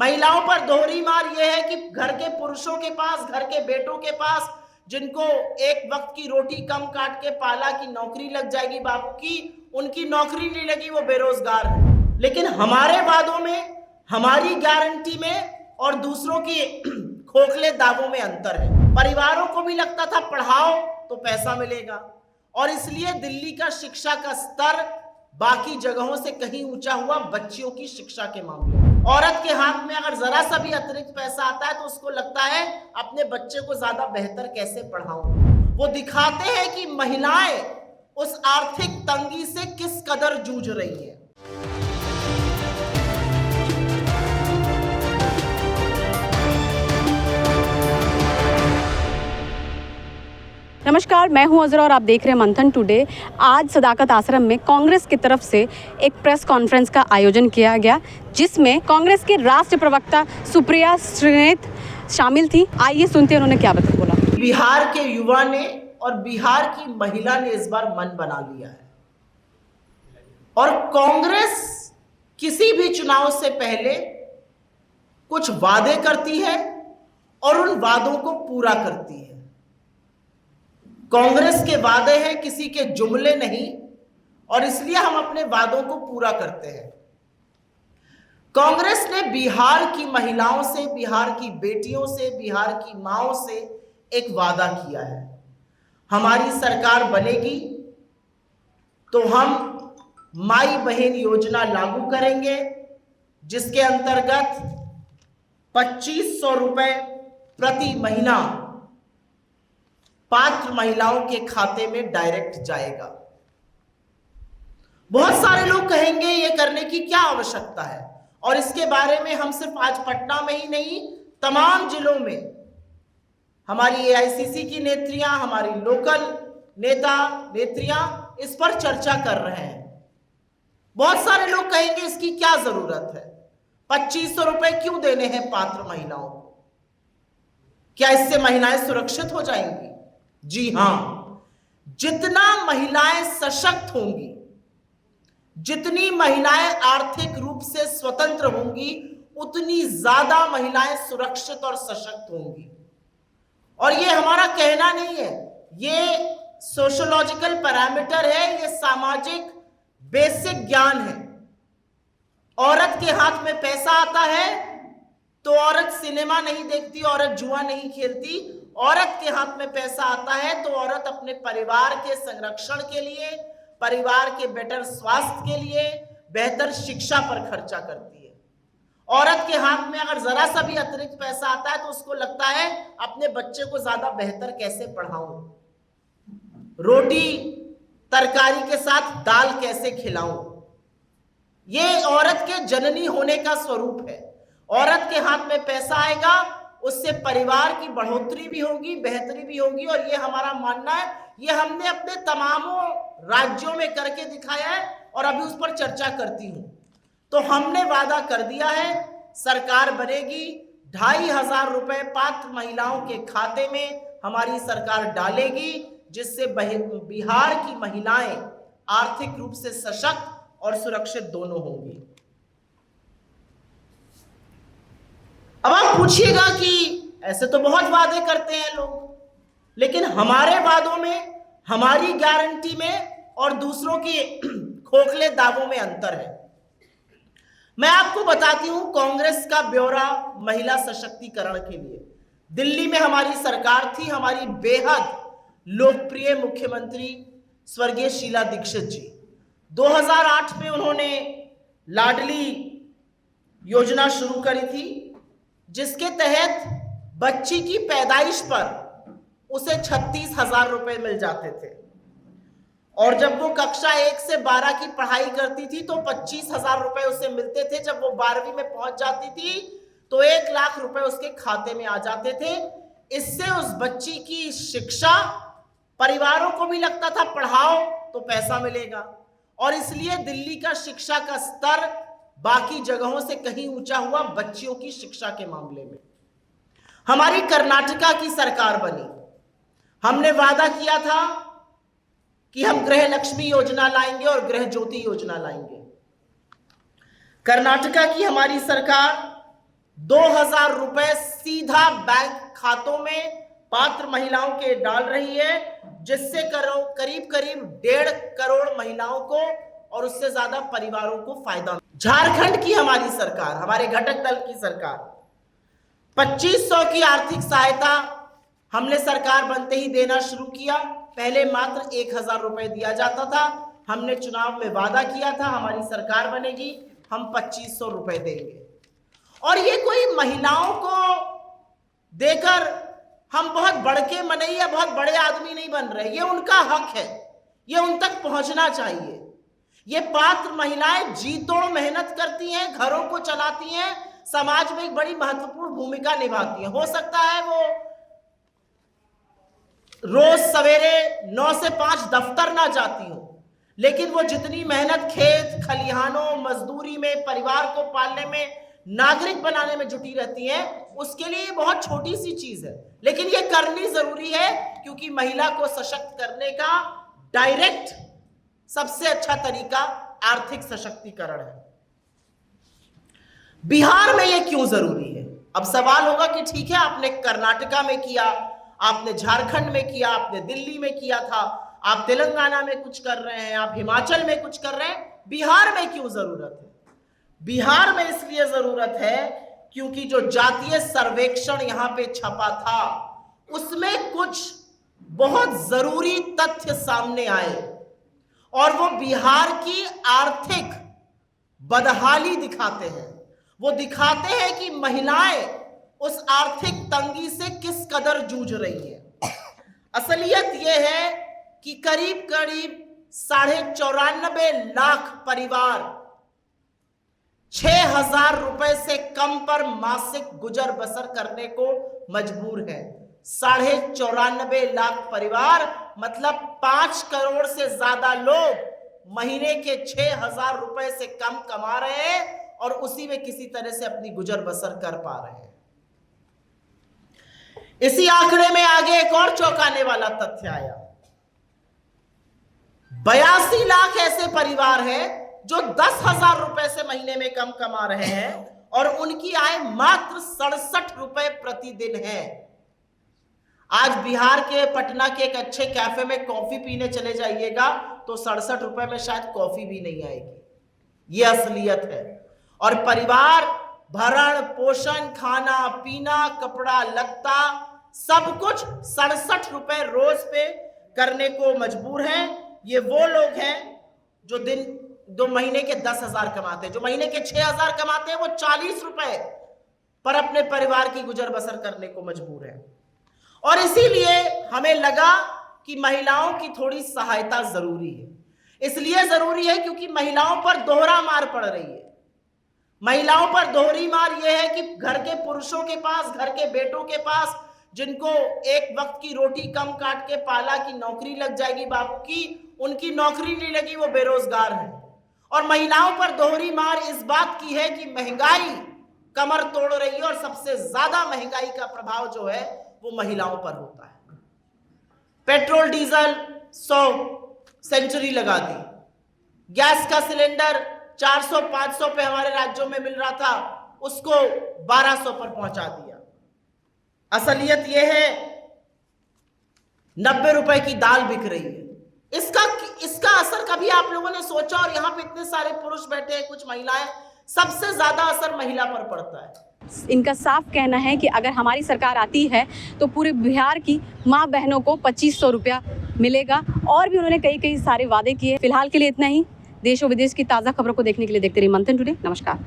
महिलाओं पर दोहरी मार यह है कि घर के पुरुषों के पास, घर के बेटों के पास, जिनको एक वक्त की रोटी कम काट के पाला कि नौकरी लग जाएगी बापू की, उनकी नौकरी नहीं लगी, वो बेरोजगार है। लेकिन हमारे वादों में, हमारी गारंटी में और दूसरों की खोखले दावों में अंतर है। परिवारों को भी लगता था पढ़ाओ तो पैसा मिलेगा, और इसलिए दिल्ली का शिक्षा का स्तर बाकी जगहों से कहीं ऊंचा हुआ बच्चियों की शिक्षा के मामले में। औरत के हाथ में अगर जरा सा भी अतिरिक्त पैसा आता है तो उसको लगता है अपने बच्चे को ज्यादा बेहतर कैसे पढ़ाऊं। वो दिखाते हैं कि महिलाएं उस आर्थिक तंगी से किस कदर जूझ रही है। नमस्कार, मैं हूं अजरा और आप देख रहे हैं मंथन टुडे। आज सदाकत आश्रम में कांग्रेस की तरफ से एक प्रेस कॉन्फ्रेंस का आयोजन किया गया, जिसमें कांग्रेस के राष्ट्रीय प्रवक्ता सुप्रिया श्रीनेत शामिल थी। आइए सुनते हैं उन्होंने क्या बोला। बिहार के युवा ने और बिहार की महिला ने इस बार मन बना लिया है, और कांग्रेस किसी भी चुनाव से पहले कुछ वादे करती है और उन वादों को पूरा करती है। कांग्रेस के वादे हैं, किसी के जुमले नहीं, और इसलिए हम अपने वादों को पूरा करते हैं। कांग्रेस ने बिहार की महिलाओं से, बिहार की बेटियों से, बिहार की मांओं से एक वादा किया है। हमारी सरकार बनेगी तो हम माई बहन योजना लागू करेंगे, जिसके अंतर्गत 2500 रुपए प्रति महीना पात्र महिलाओं के खाते में डायरेक्ट जाएगा। बहुत सारे लोग कहेंगे ये करने की क्या आवश्यकता है, और इसके बारे में हम सिर्फ आज पटना में ही नहीं, तमाम जिलों में हमारी एआईसीसी की नेत्रियां, हमारी लोकल नेता नेत्रियां इस पर चर्चा कर रहे हैं। बहुत सारे लोग कहेंगे इसकी क्या जरूरत है, 2500 रुपए क्यों देने हैं पात्र महिलाओं को, क्या इससे महिलाएं सुरक्षित हो जाएंगी? जी हां, जितना महिलाएं सशक्त होंगी, जितनी महिलाएं आर्थिक रूप से स्वतंत्र होंगी, उतनी ज्यादा महिलाएं सुरक्षित और सशक्त होंगी। और ये हमारा कहना नहीं है, ये सोशियोलॉजिकल पैरामीटर है, ये सामाजिक बेसिक ज्ञान है। औरत के हाथ में पैसा आता है तो औरत सिनेमा नहीं देखती, औरत जुआ नहीं खेलती। औरत के हाथ में पैसा आता है तो औरत अपने परिवार के संरक्षण के लिए, परिवार के बेटर स्वास्थ्य के लिए, बेहतर शिक्षा पर खर्चा करती है। औरत के हाथ में अगर जरा सा भी अतिरिक्त पैसा आता है तो उसको लगता है अपने बच्चे को ज्यादा बेहतर कैसे पढ़ाऊं, रोटी तरकारी के साथ दाल कैसे खिलाऊं। ये औरत के जननी होने का स्वरूप है। औरत के हाथ में पैसा आएगा, उससे परिवार की बढ़ोतरी भी होगी, बेहतरी भी होगी, और ये हमारा मानना है। ये हमने अपने तमामों राज्यों में करके दिखाया है और अभी उस पर चर्चा करती हूं। तो हमने वादा कर दिया है, सरकार बनेगी, 2500 रुपए पात्र महिलाओं के खाते में हमारी सरकार डालेगी, जिससे बिहार की महिलाएं आर्थिक रूप से सशक्त और सुरक्षित दोनों होंगी। अब आप पूछिएगा कि ऐसे तो बहुत वादे करते हैं लोग, लेकिन हमारे वादों में, हमारी गारंटी में और दूसरों की खोखले दावों में अंतर है। मैं आपको बताती हूं कांग्रेस का ब्यौरा महिला सशक्तिकरण के लिए। दिल्ली में हमारी सरकार थी, हमारी बेहद लोकप्रिय मुख्यमंत्री स्वर्गीय शीला दीक्षित जी। 2008 में उन्होंने लाडली योजना शुरू करी थी, जिसके तहत बच्ची की पैदाइश पर उसे 36,000 रुपए मिल जाते थे, और जब वो कक्षा 1 से 12 की पढ़ाई करती थी तो 25,000 रुपए उसे मिलते थे। जब वो 12वीं में पहुंच जाती थी तो 1 लाख रुपए उसके खाते में आ जाते थे। इससे उस बच्ची की शिक्षा, परिवारों को भी लगता था पढ़ाओ तो पैसा मिलेगा, और इसलिए दिल्ली का शिक्षा का स्तर बाकी जगहों से कहीं ऊंचा हुआ बच्चियों की शिक्षा के मामले में। हमारी कर्नाटका की सरकार बनी, हमने वादा किया था कि हम गृह लक्ष्मी योजना लाएंगे और गृह ज्योति योजना लाएंगे। कर्नाटका की हमारी सरकार 2,000 रुपए सीधा बैंक खातों में पात्र महिलाओं के डाल रही है, जिससे करीब करीब 1.5 करोड़ महिलाओं को और उससे ज्यादा परिवारों को फायदा। झारखंड की हमारी सरकार, हमारे घटक दल की सरकार 2500 की आर्थिक सहायता हमने सरकार बनते ही देना शुरू किया। पहले मात्र 1,000 रुपए दिया जाता था। हमने चुनाव में वादा किया था हमारी सरकार बनेगी, हम 2500 रुपए देंगे। और ये कोई महिलाओं को देकर हम बहुत बड़के मनैया, बहुत बड़े आदमी नहीं बन रहे। ये उनका हक है, ये उन तक पहुंचना चाहिए। ये पात्र महिलाएं जी तोड़ मेहनत करती हैं, घरों को चलाती हैं, समाज में एक बड़ी महत्वपूर्ण भूमिका निभाती हैं। हो सकता है वो रोज सवेरे 9 से 5 दफ्तर ना जाती हो, लेकिन वो जितनी मेहनत खेत खलिहानों, मजदूरी में, परिवार को पालने में, नागरिक बनाने में जुटी रहती हैं, उसके लिए ये बहुत छोटी सी चीज है, लेकिन ये करनी जरूरी है, क्योंकि महिला को सशक्त करने का डायरेक्ट सबसे अच्छा तरीका आर्थिक सशक्तिकरण है। बिहार में ये क्यों जरूरी है? अब सवाल होगा कि ठीक है, आपने कर्नाटका में किया, आपने झारखंड में किया, आपने दिल्ली में किया था, आप तेलंगाना में कुछ कर रहे हैं, आप हिमाचल में कुछ कर रहे हैं, बिहार में क्यों जरूरत है? बिहार में इसलिए जरूरत है क्योंकि जो जातीय सर्वेक्षण यहां पे छपा था, उसमें कुछ बहुत जरूरी तथ्य सामने आए और वो बिहार की आर्थिक बदहाली दिखाते हैं। वो दिखाते हैं कि महिलाएं उस आर्थिक तंगी से किस कदर जूझ रही है। असलियत यह है कि करीब करीब 94.5 लाख परिवार 6,000 रुपए से कम पर मासिक गुजर बसर करने को मजबूर है। 94.5 लाख परिवार मतलब 5 करोड़ से ज्यादा लोग महीने के 6,000 रुपए से कम कमा रहे हैं और उसी में किसी तरह से अपनी गुजर बसर कर पा रहे हैं। इसी आंकड़े में आगे एक और चौंकाने वाला तथ्य आया। 82 लाख ऐसे परिवार हैं जो 10,000 रुपए से महीने में कम कमा रहे हैं और उनकी आय मात्र 67 रुपए प्रतिदिन है। आज बिहार के पटना के एक अच्छे कैफे में कॉफी पीने चले जाइएगा तो 67 रुपए में शायद कॉफी भी नहीं आएगी। यह असलियत है। और परिवार भरण पोषण, खाना पीना, कपड़ा लत्ता सब कुछ 67 रुपए रोज पे करने को मजबूर हैं। ये वो लोग हैं जो महीने के 10,000 कमाते हैं, जो महीने के 6,000 कमाते हैं, वो 40 रुपए पर अपने परिवार की गुजर बसर करने को मजबूर है। और इसीलिए हमें लगा कि महिलाओं की थोड़ी सहायता जरूरी है। इसलिए जरूरी है क्योंकि महिलाओं पर दोहरा मार पड़ रही है। महिलाओं पर दोहरी मार यह है कि घर के पुरुषों के पास, घर के बेटों के पास, जिनको एक वक्त की रोटी कम काट के पाला कि नौकरी लग जाएगी बापू की, उनकी नौकरी नहीं लगी, वो बेरोजगार है। और महिलाओं पर दोहरी मार इस बात की है कि महंगाई कमर तोड़ रही है और सबसे ज्यादा महंगाई का प्रभाव जो है वो महिलाओं पर होता है। पेट्रोल डीजल 100 सेंचुरी लगा दी, गैस का सिलेंडर 400-500 पे हमारे राज्यों में मिल रहा था, उसको 1200 पर पहुंचा दिया। असलियत यह है 90 रुपए की दाल बिक रही है। इसका असर कभी आप लोगों ने सोचा? और यहाँ पे इतने सारे पुरुष बैठे हैं, कुछ महिलाएं, सबसे ज्यादा असर महिला पर पड़ता है। इनका साफ कहना है कि अगर हमारी सरकार आती है तो पूरे बिहार की माँ बहनों को 2500 रुपया मिलेगा। और भी उन्होंने कई सारे वादे किए। फिलहाल के लिए इतना ही। देश और विदेश की ताज़ा खबरों को देखने के लिए देखते रहिए मंथन टुडे। नमस्कार।